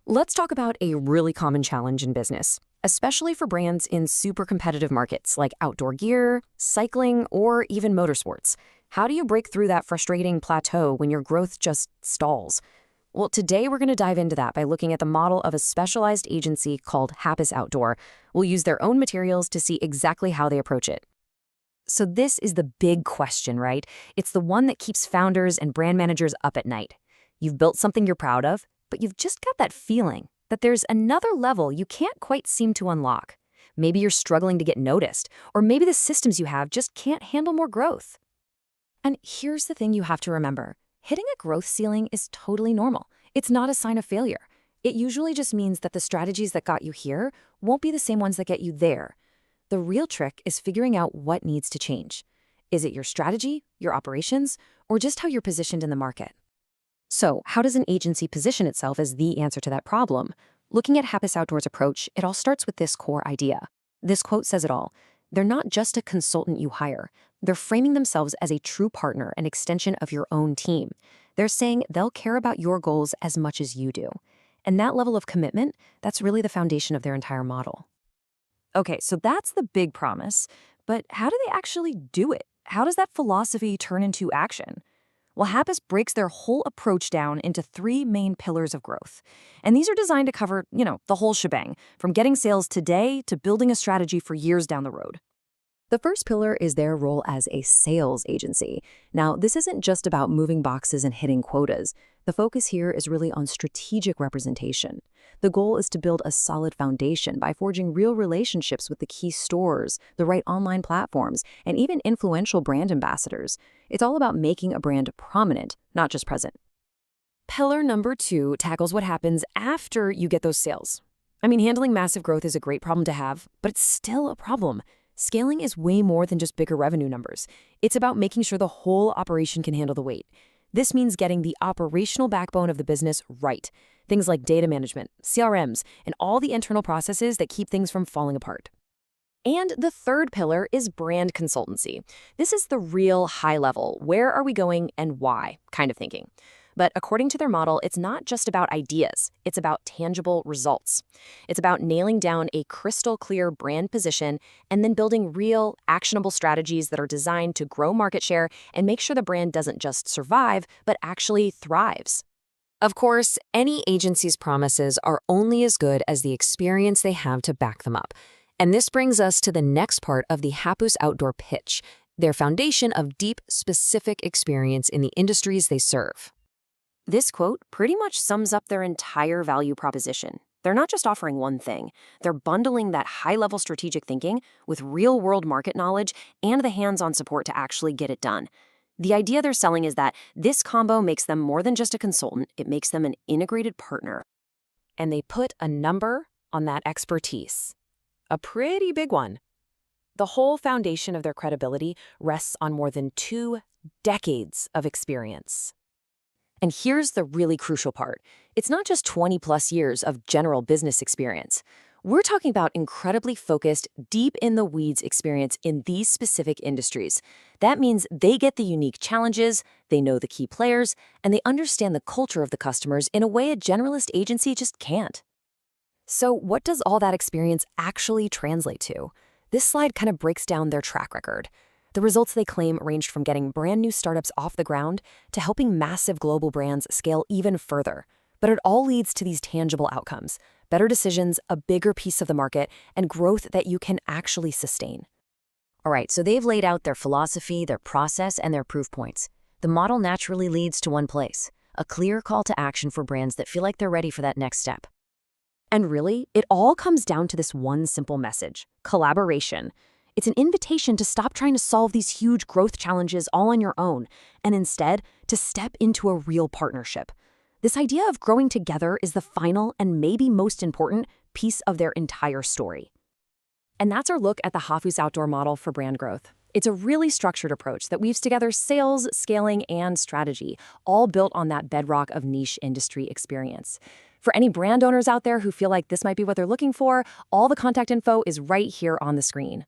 Let's talk about a really common challenge in business, especially for brands in super competitive markets like outdoor gear, cycling, or even motorsports. How do you break through that frustrating plateau when your growth just stalls? Well, today we're going to dive into that by looking at the model of a specialized agency called Hapus Outdoor. We'll use their own materials to see exactly how they approach it. So this is the big question, right? It's the one that keeps founders and brand managers up at night. You've built something you're proud of, but you've just got that feeling that there's another level you can't quite seem to unlock. Maybe you're struggling to get noticed, or maybe the systems you have just can't handle more growth. And here's the thing you have to remember. Hitting a growth ceiling is totally normal. It's not a sign of failure. It usually just means that the strategies that got you here won't be the same ones that get you there. The real trick is figuring out what needs to change. Is it your strategy, your operations, or just how you're positioned in the market? So, how does an agency position itself as the answer to that problem? Looking at Hapus Outdoor's approach, it all starts with this core idea. This quote says it all. They're not just a consultant you hire. They're framing themselves as a true partner and extension of your own team. They're saying they'll care about your goals as much as you do. And that level of commitment, that's really the foundation of their entire model. Okay, so that's the big promise. But how do they actually do it? How does that philosophy turn into action? Well, Hapus breaks their whole approach down into three main pillars of growth. And these are designed to cover, the whole shebang, from getting sales today to building a strategy for years down the road. The first pillar is their role as a sales agency. Now, this isn't just about moving boxes and hitting quotas. The focus here is really on strategic representation. The goal is to build a solid foundation by forging real relationships with the key stores, the right online platforms, and even influential brand ambassadors. It's all about making a brand prominent, not just present. Pillar number 2 tackles what happens after you get those sales. Handling massive growth is a great problem to have, but it's still a problem. Scaling is way more than just bigger revenue numbers. It's about making sure the whole operation can handle the weight. This means getting the operational backbone of the business right. Things like data management, CRMs, and all the internal processes that keep things from falling apart. And the third pillar is brand consultancy. This is the real high level, where are we going and why kind of thinking. But according to their model, it's not just about ideas, it's about tangible results. It's about nailing down a crystal clear brand position and then building real, actionable strategies that are designed to grow market share and make sure the brand doesn't just survive, but actually thrives. Of course, any agency's promises are only as good as the experience they have to back them up. And this brings us to the next part of the Hapus Outdoor pitch, their foundation of deep, specific experience in the industries they serve. This quote pretty much sums up their entire value proposition. They're not just offering one thing. They're bundling that high-level strategic thinking with real-world market knowledge and the hands-on support to actually get it done. The idea they're selling is that this combo makes them more than just a consultant, it makes them an integrated partner. And they put a number on that expertise. A pretty big one. The whole foundation of their credibility rests on more than 2 decades of experience. And here's the really crucial part. It's not just 20+ years of general business experience. We're talking about incredibly focused, deep-in-the-weeds experience in these specific industries. That means they get the unique challenges, they know the key players, and they understand the culture of the customers in a way a generalist agency just can't. So what does all that experience actually translate to? This slide kind of breaks down their track record. The results they claim ranged from getting brand new startups off the ground to helping massive global brands scale even further. But it all leads to these tangible outcomes: better decisions, a bigger piece of the market, and growth that you can actually sustain. All right, so they've laid out their philosophy, their process, and their proof points. The model naturally leads to one place: a clear call to action for brands that feel like they're ready for that next step. And really, it all comes down to this one simple message: collaboration. It's an invitation to stop trying to solve these huge growth challenges all on your own, and instead to step into a real partnership. This idea of growing together is the final and maybe most important piece of their entire story. And that's our look at the Hapus Outdoor model for brand growth. It's a really structured approach that weaves together sales, scaling, and strategy, all built on that bedrock of niche industry experience. For any brand owners out there who feel like this might be what they're looking for, all the contact info is right here on the screen.